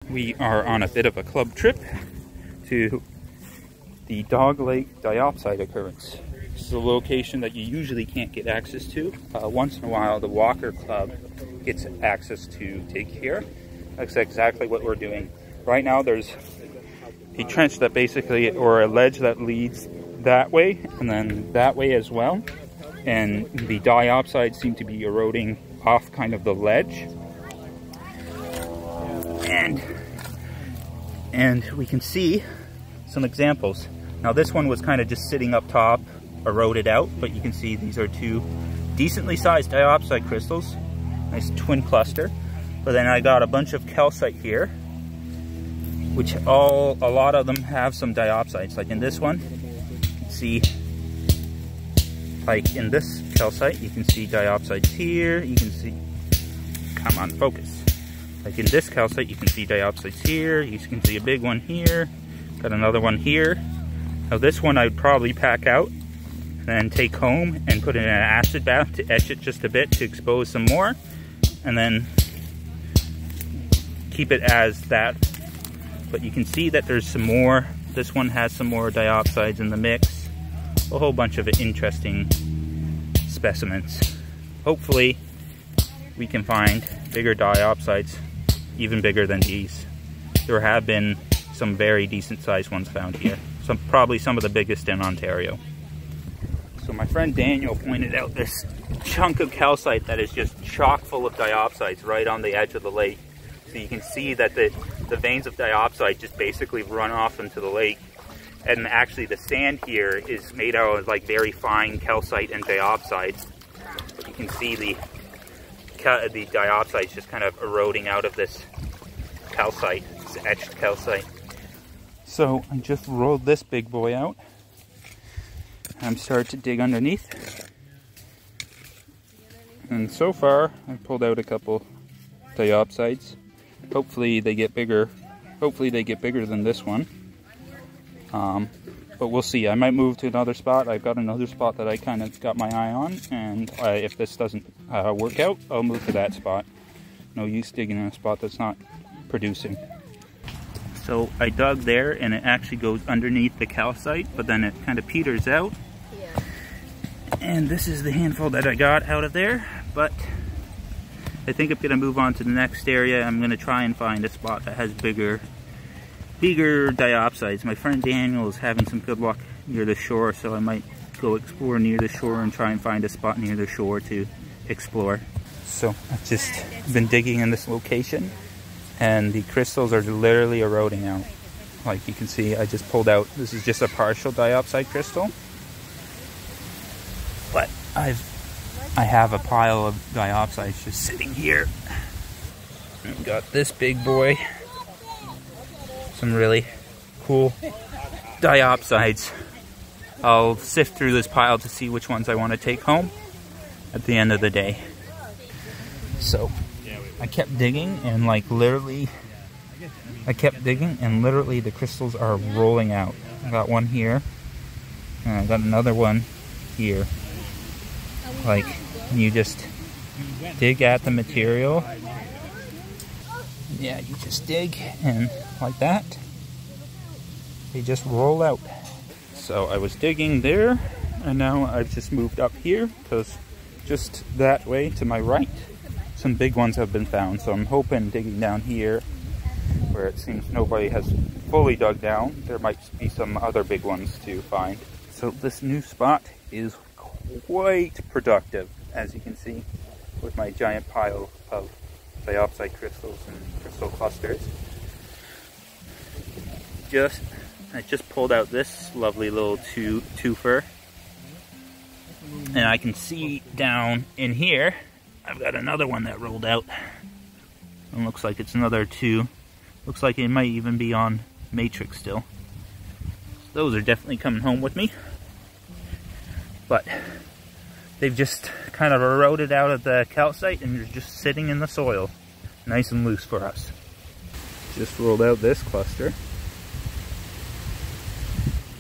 We are on a bit of a club trip to the Dog Lake Diopside occurrence. This is a location that you usually can't get access to. Once in a while, the Walker Club gets access to dig here. That's exactly what we're doing. Right now, there's a trench that basically, or a ledge that leads that way, and then that way as well. And the diopsides seem to be eroding off kind of the ledge. And we can see some examples. Now this one was kind of just sitting up top, eroded out, but you can see these are two decently sized diopside crystals. Nice twin cluster. But then I got a bunch of calcite here, which a lot of them have some diopsides. Like in this one, you can see, like in this calcite, you can see diopsides here. You can see, come on, focus. Like in this calcite, you can see diopsides here. You can see a big one here. Got another one here. Now this one I'd probably pack out, then take home and put it in an acid bath to etch it just a bit to expose some more, and then keep it as that. But you can see that there's some more. This one has some more diopsides in the mix. A whole bunch of interesting specimens. Hopefully we can find bigger diopsides, even bigger than these. There have been some very decent sized ones found here. Probably some of the biggest in Ontario. So my friend Daniel pointed out this chunk of calcite that is just chock full of diopsides right on the edge of the lake. So you can see that the veins of diopside just basically run off into the lake. And actually the sand here is made out of like very fine calcite and diopside. But you can see the diopside just kind of eroding out of this calcite, this etched calcite. So I just rolled this big boy out. I'm starting to dig underneath. And so far, I've pulled out a couple diopsides. Hopefully they get bigger. Hopefully they get bigger than this one. But we'll see. I might move to another spot. I've got another spot that I kind of got my eye on. And if this doesn't work out, I'll move to that spot. No use digging in a spot that's not producing. So I dug there, and it actually goes underneath the calcite, but then it kind of peters out. Yeah. And this is the handful that I got out of there, but I think I'm going to move on to the next area. I'm going to try and find a spot that has bigger diopsides. My friend Daniel is having some good luck near the shore, so I might go explore near the shore and try and find a spot near the shore to explore. So I've just been digging in this location, and the crystals are literally eroding out. Like you can see, I just pulled out, this is just a partial diopside crystal. But I have a pile of diopsides just sitting here. I've got this big boy. Some really cool diopsides. I'll sift through this pile to see which ones I want to take home at the end of the day. So I kept digging, and literally the crystals are rolling out. I got one here, and I got another one here. Like, you just dig at the material. Yeah, you just dig, and like that, they just roll out. So I was digging there, and now I've just moved up here, because just that way to my right, some big ones have been found. So I'm hoping digging down here, where it seems nobody has fully dug down, there might be some other big ones to find. So this new spot is quite productive, as you can see, with my giant pile of diopside crystals and crystal clusters. I just pulled out this lovely little twofer, and I can see down in here I've got another one that rolled out. It looks like it's another two. Looks like it might even be on matrix still. So those are definitely coming home with me. But they've just kind of eroded out of the calcite, and they're just sitting in the soil, nice and loose for us. Just rolled out this cluster.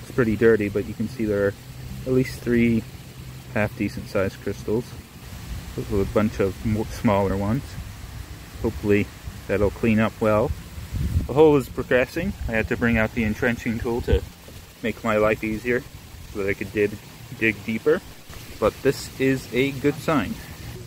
It's pretty dirty, but you can see there are at least 3 half decent sized crystals with a bunch of smaller ones. Hopefully that'll clean up well. The hole is progressing. I had to bring out the entrenching tool to make my life easier so that I could dig deeper. But this is a good sign.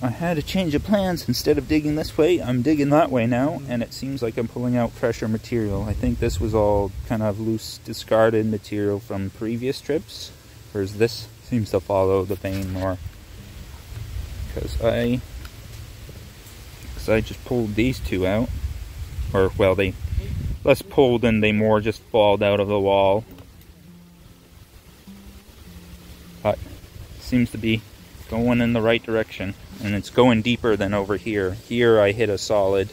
I had a change of plans. Instead of digging this way, I'm digging that way now, and it seems like I'm pulling out fresher material. I think this was all kind of loose, discarded material from previous trips, whereas this seems to follow the vein more. Because I just pulled these two out. Or, well, they less pulled than they more just falled out of the wall. But it seems to be going in the right direction, and it's going deeper than over here. Here I hit a solid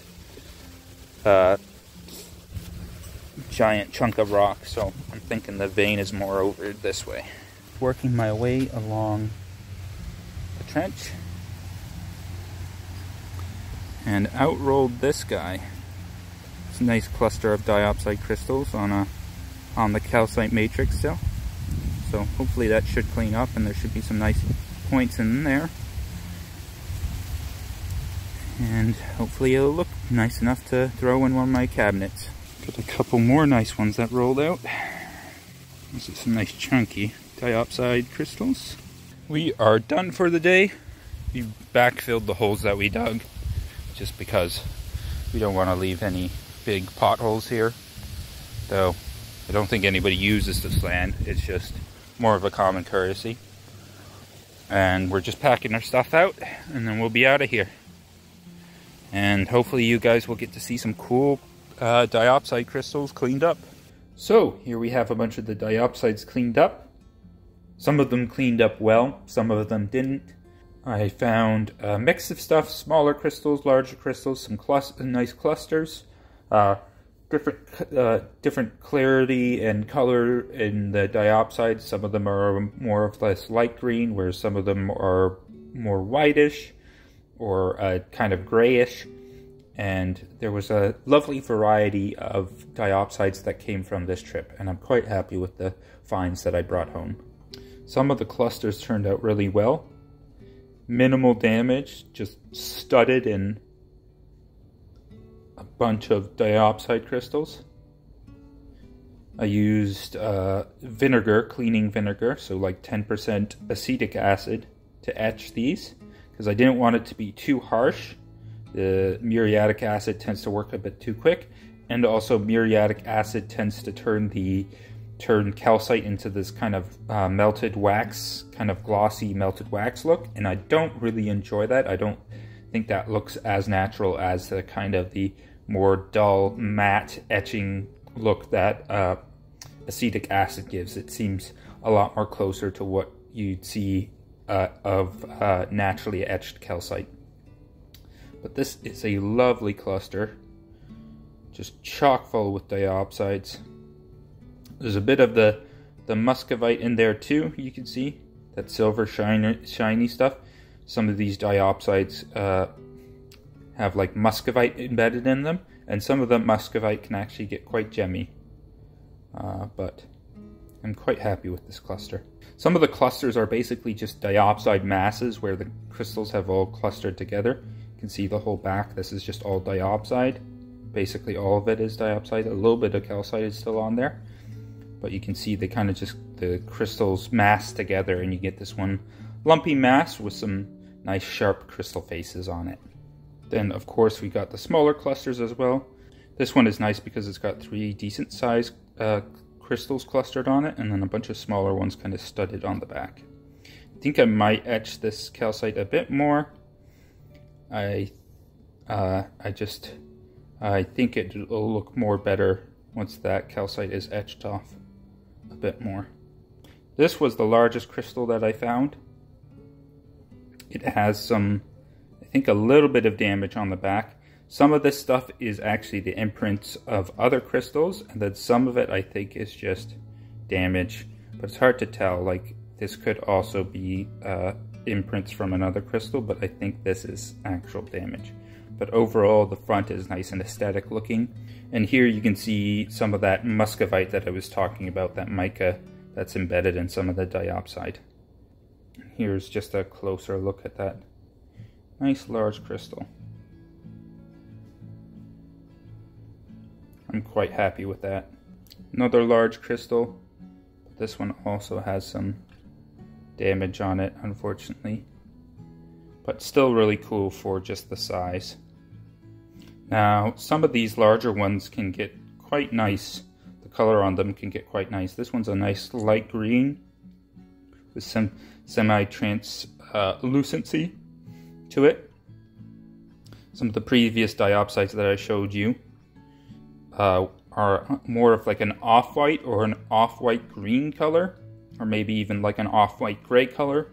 giant chunk of rock, so I'm thinking the vein is more over this way. Working my way along the trench, and out rolled this guy. It's a nice cluster of diopside crystals on the calcite matrix still. So hopefully that should clean up, and there should be some nice points in there, and hopefully it'll look nice enough to throw in one of my cabinets. Got a couple more nice ones that rolled out. This is some nice chunky diopside crystals. We are done for the day. We backfilled the holes that we dug just because we don't want to leave any big potholes here, though I don't think anybody uses this land. It's just more of a common courtesy. And we're just packing our stuff out, and then we'll be out of here. And hopefully you guys will get to see some cool diopside crystals cleaned up. So here we have a bunch of the diopsides cleaned up. Some of them cleaned up well, some of them didn't. I found a mix of stuff, smaller crystals, larger crystals, some nice clusters. Different clarity and color in the diopsides. Some of them are more or less light green, whereas some of them are more whitish or kind of grayish. And there was a lovely variety of diopsides that came from this trip, and I'm quite happy with the finds that I brought home. Some of the clusters turned out really well. Minimal damage, just studded in a bunch of diopside crystals. I used vinegar, cleaning vinegar, so like 10% acetic acid to etch these, because I didn't want it to be too harsh. The muriatic acid tends to work a bit too quick, and also muriatic acid tends to turn calcite into this kind of melted wax, kind of glossy melted wax look, and I don't really enjoy that. I don't think that looks as natural as the kind of the more dull matte etching look that acetic acid gives. It seems a lot more closer to what you'd see of naturally etched calcite. But this is a lovely cluster, just chock full with diopsides. There's a bit of the muscovite in there too, you can see. That silver shiny stuff. Some of these diopsides have like muscovite embedded in them, and some of the muscovite can actually get quite gemmy. But I'm quite happy with this cluster. Some of the clusters are basically just diopside masses where the crystals have all clustered together. You can see the whole back. This is just all diopside. Basically all of it is diopside. A little bit of calcite is still on there. But you can see they kind of just, the crystals mass together, and you get this one lumpy mass with some nice sharp crystal faces on it. Then of course we got the smaller clusters as well. This one is nice because it's got 3 decent sized crystals clustered on it, and then a bunch of smaller ones kind of studded on the back. I think I might etch this calcite a bit more. I think it will look more better once that calcite is etched off a bit more. This was the largest crystal that I found. It has some, I think, a little bit of damage on the back. Some of this stuff is actually the imprints of other crystals, and then some of it I think is just damage, but it's hard to tell. Like, this could also be imprints from another crystal, but I think this is actual damage. But overall, the front is nice and aesthetic looking. And here you can see some of that muscovite that I was talking about, that mica that's embedded in some of the diopside. Here's just a closer look at that nice large crystal. I'm quite happy with that. Another large crystal. This one also has some damage on it, unfortunately. But still really cool for just the size. Now, some of these larger ones can get quite nice. The color on them can get quite nice. This one's a nice light green with some semi-translucency to it. Some of the previous diopsides that I showed you are more of like an off-white or an off-white green color, or maybe even like an off-white gray color.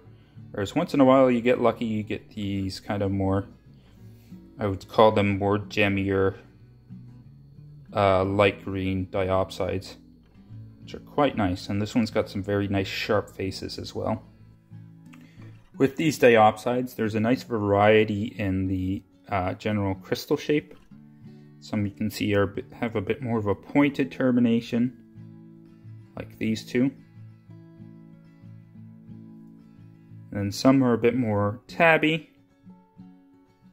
Whereas once in a while you get lucky, you get these kind of more, I would call them more gemmier light green diopsides, which are quite nice. And this one's got some very nice sharp faces as well. With these diopsides, there's a nice variety in the general crystal shape. Some you can see have a bit more of a pointed termination, like these two. And some are a bit more tabby,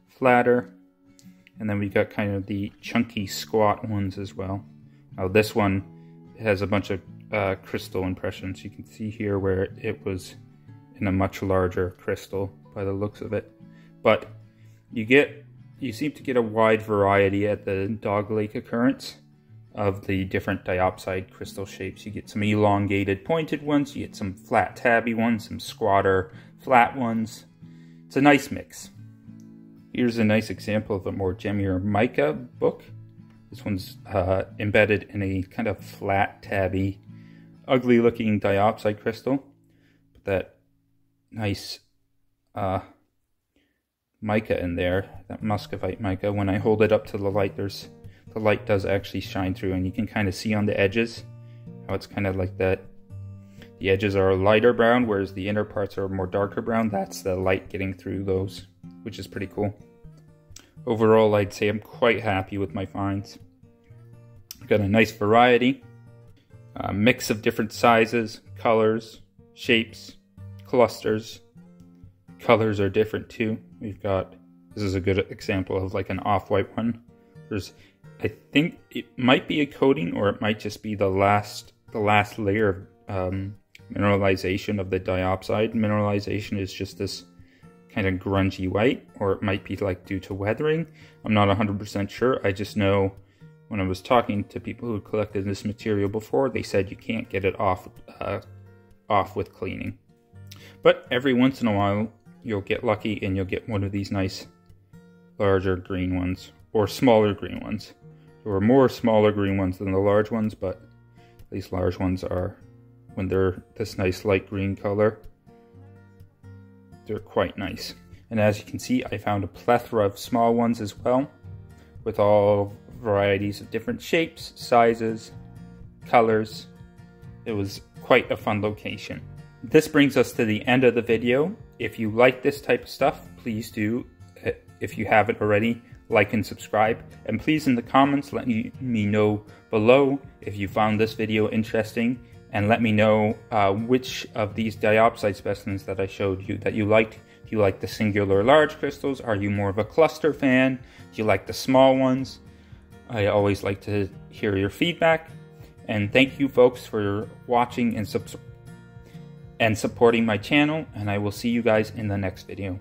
flatter, and then we got kind of the chunky squat ones as well. Now this one has a bunch of crystal impressions. You can see here where it was in a much larger crystal by the looks of it. But you seem to get a wide variety at the Dog Lake occurrence of the different diopside crystal shapes. You get some elongated pointed ones, you get some flat tabby ones, some squatter flat ones. It's a nice mix. Here's a nice example of a more gemmier mica book. This one's embedded in a kind of flat tabby, ugly looking diopside crystal. But that nice mica in there, that muscovite mica, when I hold it up to the light, the light does actually shine through, and you can kind of see on the edges how it's kind of like that. The edges are a lighter brown, whereas the inner parts are more darker brown. That's the light getting through those, which is pretty cool. Overall, I'd say I'm quite happy with my finds. I've got a nice variety, a mix of different sizes, colors, shapes, clusters. Colors are different too. This is a good example of like an off-white one. I think it might be a coating, or it might just be the last layer of mineralization of the diopside. Mineralization is just this kind of grungy white, or it might be like due to weathering. I'm not 100% sure. I just know when I was talking to people who collected this material before, they said you can't get it off with cleaning. But every once in a while, you'll get lucky and you'll get one of these nice larger green ones, or smaller green ones. There were more smaller green ones than the large ones, but these large ones are, when they're this nice light green color, they're quite nice. And as you can see, I found a plethora of small ones as well, with all varieties of different shapes, sizes, colors. It was quite a fun location. This brings us to the end of the video. If you like this type of stuff, please do, if you haven't already, like and subscribe. And please in the comments let me know below if you found this video interesting, and let me know which of these diopside specimens that I showed you that you liked. Do you like the singular large crystals? Are you more of a cluster fan? Do you like the small ones? I always like to hear your feedback. And thank you folks for watching and supporting my channel, and I will see you guys in the next video.